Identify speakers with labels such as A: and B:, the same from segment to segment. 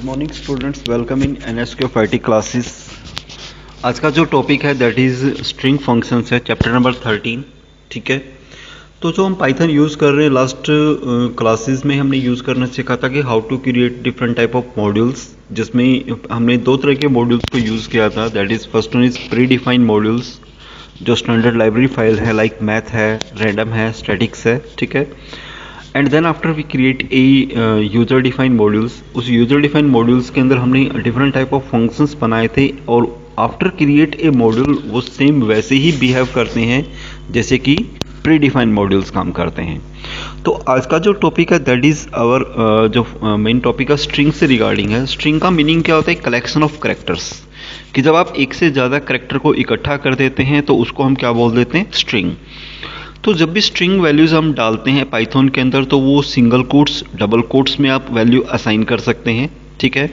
A: Good morning students, welcome in NSQFIT classes. आज का जो टॉपिक है दैट इज़ स्ट्रिंग फंक्शंस है, चैप्टर नंबर 13। ठीक है, तो जो हम पाइथन यूज़ कर रहे हैं लास्ट क्लासेस में हमने यूज़ करना सीखा था कि how to create different type of modules, जिसमें हमने दो तरह के मॉड्यूल्स को यूज़ किया था। That is first one is pre defined modules, जो स्टैंडर्ड लाइब्रेरी फाइल है, लाइक मैथ है, रैंडम है, स्टैटिक्स है। ठीक है, and then after we create a user defined modules. उस यूजर डिफाइंड मॉड्यूल्स के अंदर हमने डिफरेंट टाइप ऑफ फंक्शंस बनाए थे, और आफ्टर क्रिएट ए मॉड्यूल वो सेम वैसे ही बिहेव करते हैं जैसे कि प्री डिफाइंड मॉड्यूल्स काम करते हैं। तो आज का जो टॉपिक है दैट इज़ आवर जो मेन टॉपिक है स्ट्रिंग से रिगार्डिंग है। स्ट्रिंग का मीनिंग क्या होता है? कलेक्शन ऑफ कैरेक्टर्स, कि जब आप एक से ज़्यादा कैरेक्टर को इकट्ठा कर देते हैं तो उसको हम क्या बोल देते हैं? स्ट्रिंग। तो जब भी स्ट्रिंग वैल्यूज़ हम डालते हैं पाइथन के अंदर तो वो सिंगल कोट्स, डबल कोट्स में आप वैल्यू असाइन कर सकते हैं। ठीक है,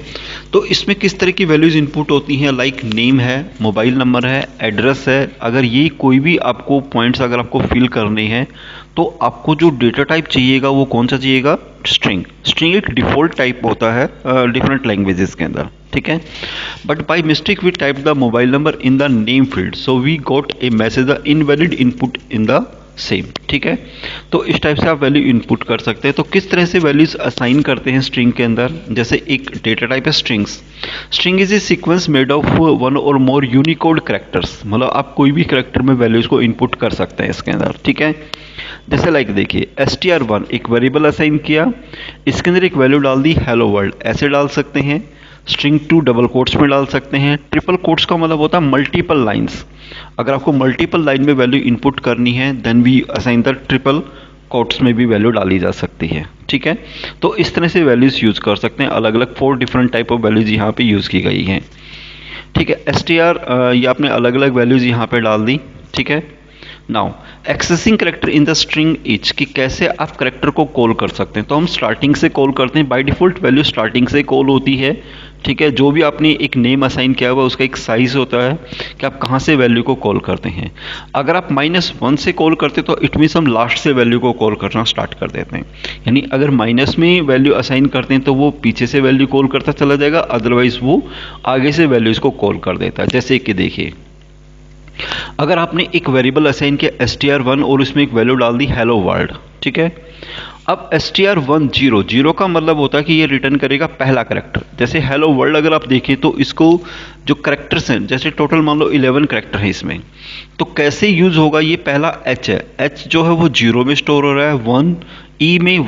A: तो इसमें किस तरह की वैल्यूज़ इनपुट होती हैं? लाइक नेम है, मोबाइल नंबर है, एड्रेस है। अगर ये कोई भी आपको पॉइंट्स अगर आपको फिल करने हैं तो आपको जो डेटा टाइप चाहिएगा वो कौन सा चाहिएगा? स्ट्रिंग। स्ट्रिंग एक डिफ़ॉल्ट टाइप होता है डिफरेंट लैंग्वेजेस के अंदर। ठीक है, but by mistake we type the mobile number in the name field, so we got a message the invalid input in the same. ठीक है, तो इस टाइप से आप वैल्यू इनपुट कर सकते हैं। तो किस तरह से वैल्यूज असाइन करते हैं स्ट्रिंग के अंदर? जैसे एक डेटा टाइप है strings. String is a sequence made of one और मोर यूनिकोड कैरेक्टर्स, मतलब आप कोई भी कैरेक्टर में वैल्यूज को इनपुट कर सकते हैं इसके अंदर। ठीक है, जैसे लाइक देखिए str1 एक वेरिएबल असाइन किया, इसके अंदर एक वैल्यू डाल दी हेलो वर्ल्ड, ऐसे डाल सकते हैं। स्ट्रिंग 2 डबल कोट्स में डाल सकते हैं। ट्रिपल कोट्स का मतलब होता है मल्टीपल लाइंस। अगर आपको मल्टीपल लाइन में वैल्यू इनपुट करनी है then we assign the triple quotes में भी वैल्यू डाली जा सकती है। ठीक है, तो इस तरह से वैल्यूज यूज कर सकते हैं। अलग अलग 4 डिफरेंट टाइप ऑफ वैल्यूज यहाँ पे यूज की गई हैं। ठीक है, str ये आपने अलग अलग वैल्यूज यहाँ पे डाल दी। ठीक है, now accessing character in the string each, कि कैसे आप करेक्टर को कॉल कर सकते हैं। तो हम स्टार्टिंग से कॉल करते हैं, बाय डिफॉल्ट वैल्यू स्टार्टिंग से कॉल होती है। ठीक है, जो भी आपने एक नेम असाइन किया हुआ उसका एक साइज होता है कि आप कहाँ से वैल्यू को कॉल करते हैं। अगर आप -1 से कॉल करते तो इट मीन्स हम लास्ट से वैल्यू को कॉल करना स्टार्ट कर देते हैं। यानी अगर माइनस में वैल्यू असाइन करते हैं तो वो पीछे से वैल्यू कॉल करता चला जाएगा, अदरवाइज वो आगे से वैल्यूज को कॉल कर देता है। जैसे कि देखिए, अगर आपने एक वेरिएबल असाइन किया str1 और उसमें एक वैल्यू डाल दी हेलो वर्ल्ड। ठीक है, अब str1 0 का मतलब होता है कि ये रिटर्न करेगा पहला करेक्टर। जैसे हेलो वर्ल्ड अगर आप देखें तो इसको जो करेक्टर्स हैं, जैसे टोटल मान लो 11 करेक्टर है इसमें, तो कैसे यूज होगा? ये पहला h है, h जो है वो 0 में स्टोर हो रहा है, 1 ई में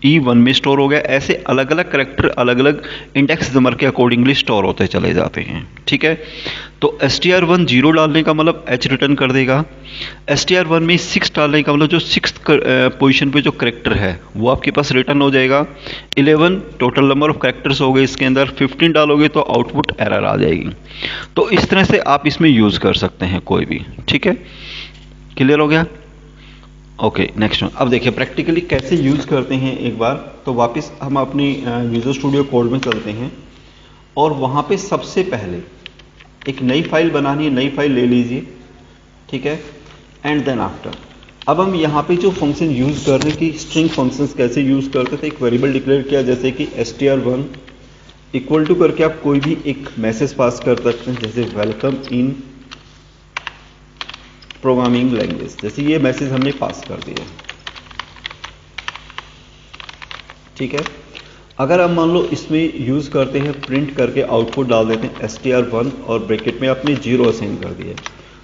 A: 1 में स्टोर हो गया। ऐसे अलग अलग करेक्टर अलग अलग इंडेक्स नंबर के अकॉर्डिंगली स्टोर होते चले जाते हैं। ठीक है, तो str1 0 डालने का मतलब h रिटर्न कर देगा। str1 में 6 डालने का मतलब जो 6th पोजीशन पे जो करेक्टर है वो आपके पास रिटर्न हो जाएगा। 11 टोटल नंबर ऑफ करेक्टर्स हो गए इसके अंदर, 15 डालोगे तो आउटपुट एरर आ जाएगी। तो इस तरह से आप इसमें यूज कर सकते हैं कोई भी। ठीक है, क्लियर हो गया? Okay, next one. अब देखिए प्रैक्टिकली कैसे यूज करते हैं। एक बार तो वापस हम अपनी विजुअल स्टूडियो कोड में चलते हैं, और वहां पे सबसे पहले एक नई फाइल बनानी है, नई फाइल ले लीजिए। ठीक है, एंड देन आफ्टर अब हम यहाँ पे जो फंक्शन यूज कर रहे हैं कि स्ट्रिंग फंक्शंस कैसे यूज करते थे। एक वेरिएबल डिक्लेयर किया, जैसे कि str1 इक्वल टू करके आप कोई भी एक मैसेज पास कर सकते हैं, जैसे वेलकम इन प्रोग्रामिंग लैंग्वेज। जैसे ये मैसेज हमने पास कर दिया। ठीक है, अगर हम मान लो इसमें यूज करते हैं प्रिंट करके आउटपुट डाल देते हैं str1 और ब्रैकेट में आपने 0 असाइन कर दिया,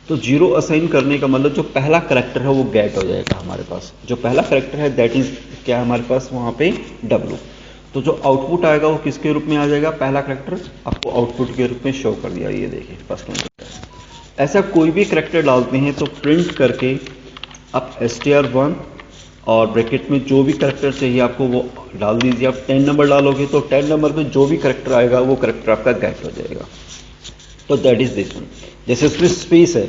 A: तो 0 असाइन करने का मतलब जो पहला करेक्टर है वो गेट हो जाएगा हमारे पास। जो पहला करेक्टर है दैट इज क्या है हमारे पास वहां पे? W। तो जो आउटपुट आएगा वो किसके रूप में आ जाएगा? पहला करेक्टर आपको आउटपुट के रूप में शो कर दिया। ये देखिए फर्स्ट वन। ऐसा कोई भी करेक्टर डालते हैं तो प्रिंट करके आप str1 और ब्रैकेट में जो भी करेक्टर चाहिए आपको वो डाल दीजिए। आप 10 नंबर डालोगे तो 10 नंबर में जो भी करेक्टर आएगा वो करेक्टर आपका गेट हो जाएगा। तो दैट इज दिस वन। जैसे उसमें स्पेस है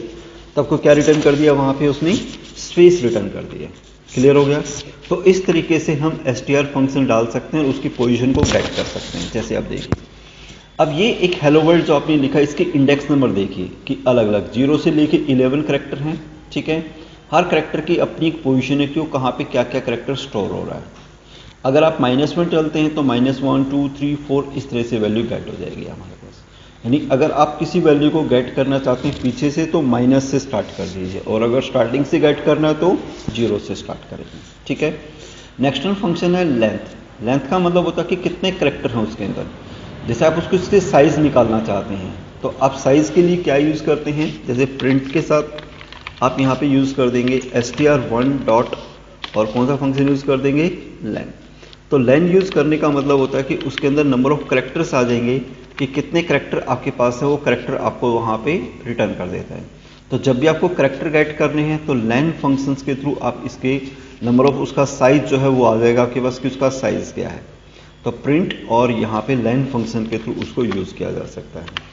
A: तो आपको क्या रिटर्न कर दिया? वहां पे उसने स्पेस रिटर्न कर दिया। क्लियर हो गया? तो इस तरीके से हम str फंक्शन डाल सकते हैं और उसकी पोजीशन को गेट कर सकते हैं। जैसे आप देखिए, अब ये एक हेलो वर्ल्ड जो आपने लिखा, इसके इंडेक्स नंबर देखिए कि अलग अलग 0 से लेके 11 करेक्टर हैं। ठीक है, हर करेक्टर की अपनी एक पोजीशन है कि वो कहाँ पे क्या क्या करेक्टर स्टोर हो रहा है। अगर आप माइनस में चलते हैं तो -1 2 3 4 इस तरह से वैल्यू गेट हो जाएगी हमारे पास। यानी अगर आप किसी वैल्यू को गेट करना चाहते हैं पीछे से तो माइनस से स्टार्ट कर दीजिए, और अगर स्टार्टिंग से गेट करना है तो 0 से स्टार्ट करेंगे। ठीक है। नेक्स्ट फंक्शन है लेंथ। लेंथ का मतलब होता है कि कितने कैरेक्टर हैं उसके अंदर। जैसे आप उसको इसके साइज निकालना चाहते हैं तो आप साइज के लिए क्या यूज़ करते हैं, जैसे प्रिंट के साथ आप यहाँ पे यूज़ कर देंगे str1 डॉट, और कौन सा फंक्शन यूज़ कर देंगे, लेन। तो लेन यूज़ करने का मतलब होता है कि उसके अंदर नंबर ऑफ कैरेक्टर्स आ जाएंगे कि कितने कैरेक्टर आपके पास है, वो कैरेक्टर आपको वहाँ पे रिटर्न कर देता है। तो जब भी आपको कैरेक्टर गेट करने हैं तो लेन फंक्शंस के थ्रू आप इसके नंबर ऑफ उसका साइज जो है वो आ जाएगा आपके पास कि उसका साइज क्या है। तो प्रिंट और यहाँ पे लेन फंक्शन के थ्रू उसको यूज़ किया जा सकता है।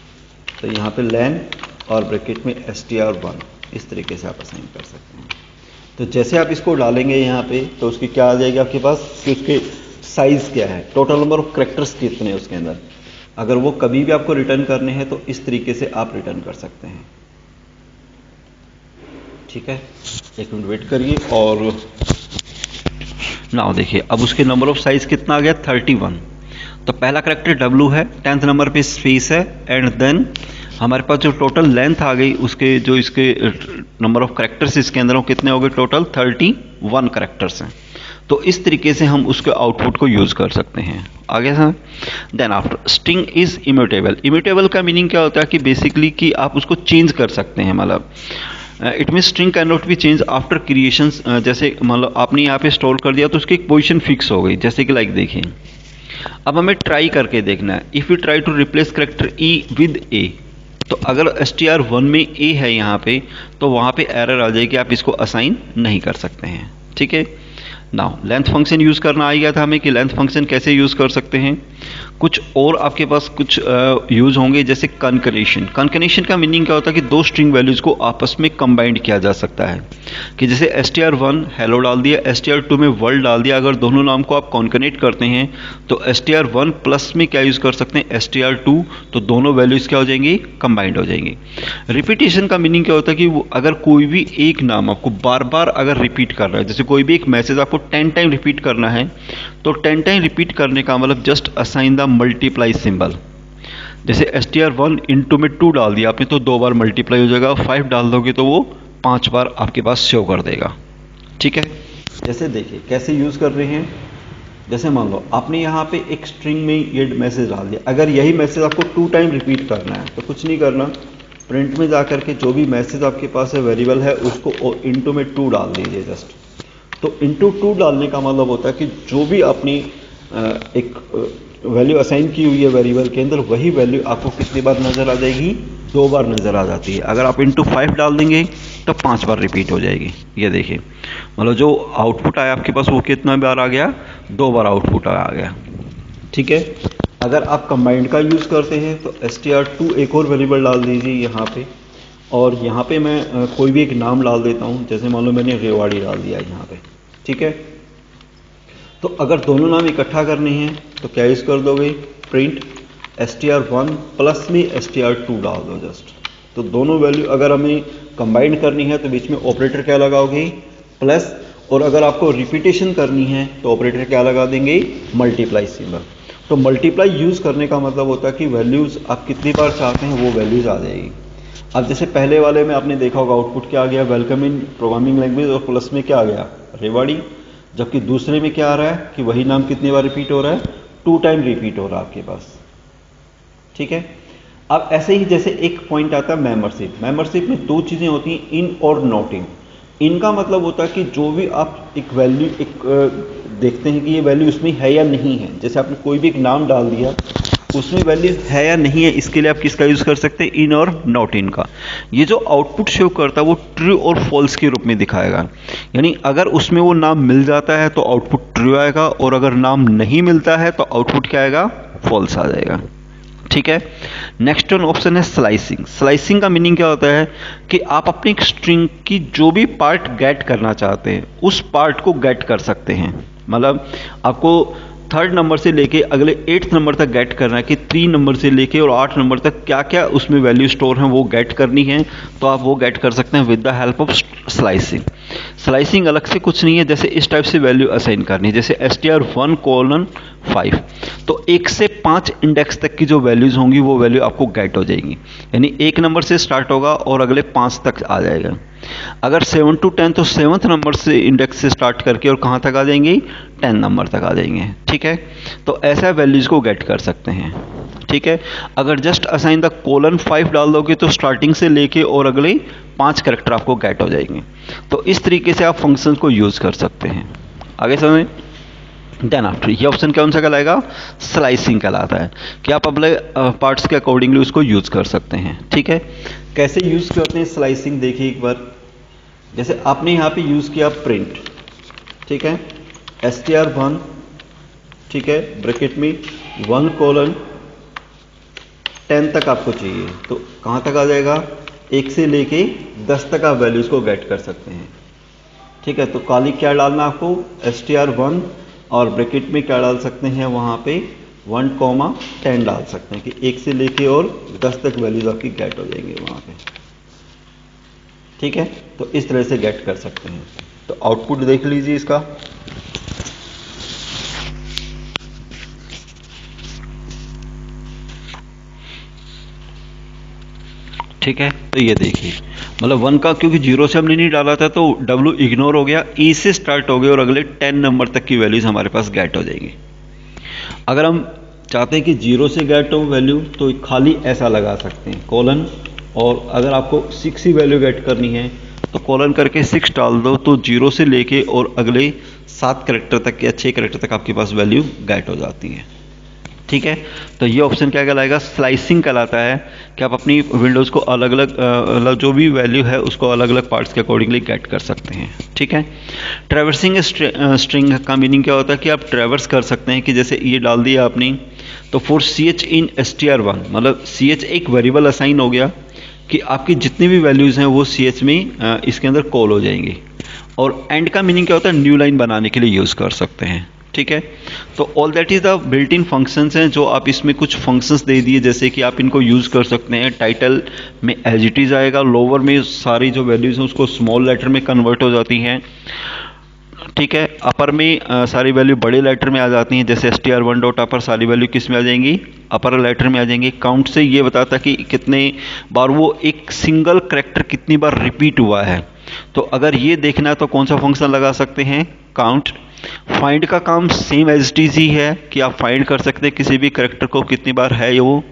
A: तो यहाँ पे लेन और ब्रैकेट में str1 इस तरीके से आप असाइन कर सकते हैं। तो जैसे आप इसको डालेंगे यहाँ पे तो उसकी क्या आ जाएगी आपके पास कि उसके साइज क्या है, टोटल नंबर ऑफ कैरेक्टर्स कितने हैं उसके अंदर। अगर वो कभी भी आपको रिटर्न करने हैं तो इस तरीके से आप रिटर्न कर सकते हैं। ठीक है, एक मिनट वेट करिए। और नाउ देखिए अब उसके नंबर ऑफ साइज कितना आ गया, 31। तो पहला कैरेक्टर W है, 10th नंबर पे स्पेस है, एंड देन हमारे पास जो टोटल लेंथ आ गई उसके जो इसके नंबर ऑफ कैरेक्टर्स इसके अंदर वो कितने हो गए, टोटल 31 कैरेक्टर्स हैं। तो इस तरीके से हम उसके आउटपुट को यूज़ कर सकते हैं। आगे sir, then after string is immutable. Immutable का मीनिंग क्या होता है कि बेसिकली कि आप उसको चेंज कर सकते हैं, मतलब it mean string can not be change after creation. जैसे मतलब आपने यहाँ पे स्टोर कर दिया तो उसकी एक पोजीशन फिक्स हो गई, जैसे कि लाइक देखिए अब हमें ट्राई करके देखना है। If you try to replace character e with a, तो अगर str1 में a है यहाँ पे तो वहाँ पे एरर आ जाएगी, आप इसको असाइन नहीं कर सकते हैं। ठीक है। नाउ लेंथ फंक्शन यूज़ करना आ गया था हमें कि लेंथ फंक्शन कैसे यूज़ कर सकते हैं। कुछ और आपके पास कुछ यूज़ होंगे, जैसे कनकनेशन। कनकनेशन का मीनिंग क्या होता है कि दो स्ट्रिंग वैल्यूज़ को आपस में कंबाइंड किया जा सकता है, कि जैसे str1 हेलो डाल दिया, str2 में वर्ल्ड डाल दिया। अगर दोनों नाम को आप कॉन्कनेट करते हैं तो str1 प्लस में क्या यूज़ कर सकते हैं, str2, तो दोनों वैल्यूज़ क्या हो जाएंगी, कंबाइंड हो जाएंगी। रिपीटेशन का मीनिंग क्या होता है कि वो अगर कोई भी एक नाम आपको बार बार अगर रिपीट कर रहा है, जैसे कोई भी एक मैसेज आपको 10 टाइम रिपीट करना है, तो 10 टाइम रिपीट करने का मतलब just assign the multiply symbol. जैसे str1 इंटू में 2 डाल दिया आपने तो 2 बार मल्टीप्लाई हो जाएगा, 5 डाल दोगे तो वो 5 बार आपके पास शो कर देगा। ठीक है। जैसे देखिए कैसे यूज़ कर रहे हैं, जैसे मान लो आपने यहाँ पे एक स्ट्रिंग में ये मैसेज डाल दिया। अगर यही मैसेज आपको 2 टाइम रिपीट करना है तो कुछ नहीं करना, प्रिंट में जा करके जो भी मैसेज आपके पास है वेरिएबल है उसको इंटू में 2 डाल दीजिए जस्ट। तो इंटू 2 डालने का मतलब होता है कि जो भी अपनी एक वैल्यू असाइन की हुई है वेरिएबल के अंदर, वही वैल्यू आपको कितनी बार नज़र आ जाएगी, 2 बार नज़र आ जाती है। अगर आप इंटू 5 डाल देंगे तो 5 बार रिपीट हो जाएगी। ये देखिए मतलब जो आउटपुट आया आपके पास वो कितना बार आ गया, 2 बार आउटपुट आ गया। ठीक है। अगर आप कंबाइंड का यूज़ करते हैं तो str2 एक और वेरिएबल डाल दीजिए यहाँ पे, और यहाँ पे मैं कोई भी एक नाम डाल देता हूँ। जैसे मान लो मैंने रेवाड़ी डाल दिया यहाँ पे। ठीक है। तो अगर दोनों नाम इकट्ठा करने हैं तो क्या यूज़ कर दोगे, प्रिंट str1 प्लस में str2 डाल दो जस्ट। तो दोनों वैल्यू अगर हमें कंबाइन करनी है तो बीच में ऑपरेटर क्या लगाओगे, प्लस, और अगर आपको रिपीटेशन करनी है तो ऑपरेटर क्या लगा देंगे, मल्टीप्लाई सिंबल। तो मल्टीप्लाई यूज़ करने का मतलब होता है कि वैल्यूज़ आप कितनी बार चाहते हैं वो वैल्यूज़ आ जाएगी। अब जैसे पहले वाले में आपने देखा होगा आउटपुट क्या आ गया, वेलकम इन प्रोग्रामिंग लैंग्वेज, और प्लस में क्या आ गया, रेवाड़ी। जबकि दूसरे में क्या आ रहा है कि वही नाम कितनी बार रिपीट हो रहा है, 2 टाइम रिपीट हो रहा है आपके पास। ठीक है। अब ऐसे ही जैसे एक पॉइंट आता है मेंबरशिप। मेंबरशिप में 2 चीज़ें होती हैं, इन और नॉट इन। इनका मतलब होता है कि जो भी आप एक वैल्यू देखते हैं कि ये वैल्यू इसमें है या नहीं है। जैसे आपने कोई भी एक नाम डाल दिया, उसमें वैल्यू है या नहीं है, इसके लिए आप किसका यूज़ कर सकते हैं, इन और नॉट इन का। ये जो आउटपुट शो करता है वो ट्रू और फॉल्स के रूप में दिखाएगा। यानी अगर उसमें वो नाम मिल जाता है तो आउटपुट ट्रू आएगा, और अगर नाम नहीं मिलता है तो आउटपुट क्या आएगा, फॉल्स आ जाएगा। ठीक है। नेक्स्ट वन ऑप्शन है स्लाइसिंग। स्लाइसिंग का मीनिंग क्या होता है कि आप अपनी एक स्ट्रिंग की जो भी पार्ट गेट करना चाहते हैं उस पार्ट को गेट कर सकते हैं। मतलब आपको 3rd नंबर से लेके अगले 8th नंबर तक गेट करना है कि 3 नंबर से लेके और 8 नंबर तक क्या क्या उसमें वैल्यू स्टोर हैं वो गेट करनी है, तो आप वो गेट कर सकते हैं with the help of slicing. Slicing अलग से कुछ नहीं है, जैसे इस टाइप से वैल्यू असाइन करनी है, जैसे str1:5, तो 1 से 5 इंडेक्स तक की जो वैल्यूज होंगी वो वैल्यू आपको गेट हो जाएगी, यानी 1 नंबर से स्टार्ट होगा और अगले 5 तक आ जाएगा। अगर 7 to 10 तो 7th नंबर से इंडेक्स से स्टार्ट करके और कहाँ तक आ जाएंगे, 10 नंबर तक आ जाएंगे। ठीक है, तो ऐसा वैल्यूज को गेट कर सकते हैं। ठीक है, अगर जस्ट असाइन द :5 डाल दोगे तो स्टार्टिंग से लेके और अगले 5 कैरेक्टर आपको गेट हो जाएंगे। तो इस तरीके से आप फंक्शन को यूज कर सकते हैं। आगे समझें। देन आफ्टर ये ऑप्शन कौन सा कहलाएगा, स्लाइसिंग कहलाता है, कि आप अपने पार्ट्स के अकॉर्डिंगली उसको यूज कर सकते हैं। ठीक है, कैसे यूज करते हैं स्लाइसिंग देखिए एक बार। जैसे आपने यहाँ पे यूज किया प्रिंट, ठीक है, str1, ठीक है, ब्रैकेट में 1:10 तक आपको चाहिए, तो कहाँ तक आ जाएगा, 1 से लेके 10 तक आप वैल्यूज को गेट कर सकते हैं। ठीक है, तो काली क्या डालना आपको, str1 और ब्रैकेट में क्या डाल सकते हैं, वहाँ पे 1:10 डाल सकते हैं कि 1 से लेके और 10 तक वैल्यूज आपकी गेट हो जाएंगे वहाँ पे। ठीक है, तो इस तरह से गेट कर सकते हैं। तो आउटपुट देख लीजिए इसका। ठीक है, तो ये देखिए, मतलब 1 का क्योंकि 0 से हमने नहीं डाला था तो W इग्नोर हो गया, E से स्टार्ट हो गया और अगले 10 नंबर तक की वैल्यूज हमारे पास गेट हो जाएंगी। अगर हम चाहते हैं कि 0 से गेट हो वैल्यू तो खाली ऐसा लगा सकते हैं कोलन, और अगर आपको 6 ही वैल्यू गेट करनी है तो कोलन करके 6 डाल दो, तो 0 से लेके और अगले 7 कैरेक्टर तक या 6 कैरेक्टर तक आपके पास वैल्यू गेट हो जाती है। ठीक है, तो ये ऑप्शन क्या कहलाएगा, स्लाइसिंग कहलाता है, कि आप अपनी विंडोज़ को अलग अलग जो भी वैल्यू है उसको अलग अलग पार्ट्स के अकॉर्डिंगली गेट कर सकते हैं। ठीक है, ट्रैवर्सिंग स्ट्रिंग का मीनिंग क्या होता है कि आप ट्रैवर्स कर सकते हैं, कि जैसे ये डाल दिया आपने, तो फॉर ch इन str1, मतलब ch एक वेरिएबल असाइन हो गया कि आपकी जितनी भी वैल्यूज़ हैं वो ch में इसके अंदर कॉल हो जाएंगी। और एंड का मीनिंग क्या होता है, न्यू लाइन बनाने के लिए यूज़ कर सकते हैं। ठीक है, तो all that is the built in functions हैं, जो आप इसमें कुछ फंक्शंस दे दिए, जैसे कि आप इनको यूज़ कर सकते हैं। टाइटल में एज इट इज आएगा, लोअर में सारी जो वैल्यूज हैं उसको स्मॉल लेटर में कन्वर्ट हो जाती हैं। ठीक है, अपर में सारी वैल्यू बड़े लेटर में आ जाती हैं, जैसे str1 डॉट अपर सारी वैल्यू किस में आ जाएंगी, अपर लेटर में आ जाएंगी। काउंट से ये बताता है कि कितने बार वो एक सिंगल कैरेक्टर कितनी बार रिपीट हुआ है। तो अगर ये देखना है तो कौन सा फंक्शन लगा सकते हैं, काउंट। फाइंड का काम सेम एज इट इज ही है, कि आप फाइंड कर सकते हैं किसी भी कैरेक्टर को कितनी बार है ये वो।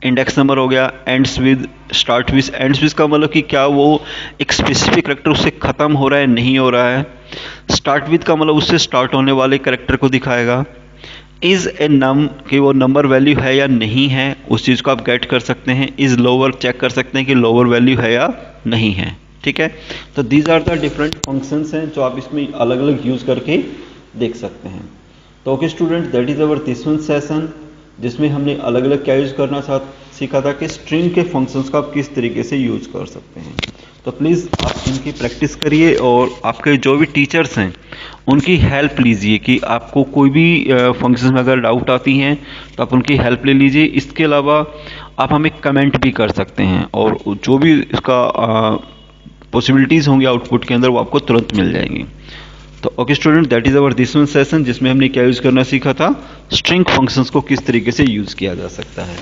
A: इंडेक्स नंबर हो गया, ends with, start with. Ends with का मतलब कि क्या वो एक स्पेसिफिक कैरेक्टर उससे खत्म हो रहा है, नहीं हो रहा है। स्टार्ट विद का मतलब उससे स्टार्ट होने वाले कैरेक्टर को दिखाएगा। इज ए नम, कि वो नंबर वैल्यू है या नहीं है, उस चीज़ को आप गेट कर सकते हैं। इज लोअर, चेक कर सकते हैं कि लोअर वैल्यू है या नहीं है। ठीक है, तो these are the different functions हैं जो आप इसमें अलग अलग यूज़ करके देख सकते हैं। तो okay student, that is our this one session, जिसमें हमने अलग अलग क्या यूज़ करना सीखा था कि स्ट्रिंग के फंक्शंस को आप किस तरीके से यूज़ कर सकते हैं। तो प्लीज़ आप इनकी प्रैक्टिस करिए और आपके जो भी टीचर्स हैं उनकी हेल्प लीजिए, कि आपको कोई भी फंक्शंस में अगर डाउट आती हैं तो आप उनकी हेल्प ले लीजिए। इसके अलावा आप हमें कमेंट भी कर सकते हैं, और जो भी इसका पॉसिबिलिटीज़ होंगी आउटपुट के अंदर वो आपको तुरंत मिल जाएंगी। तो okay student, that is our this one session, जिसमें हमने क्या यूज़ करना सीखा था, स्ट्रिंग फंक्शंस को किस तरीके से यूज़ किया जा सकता है।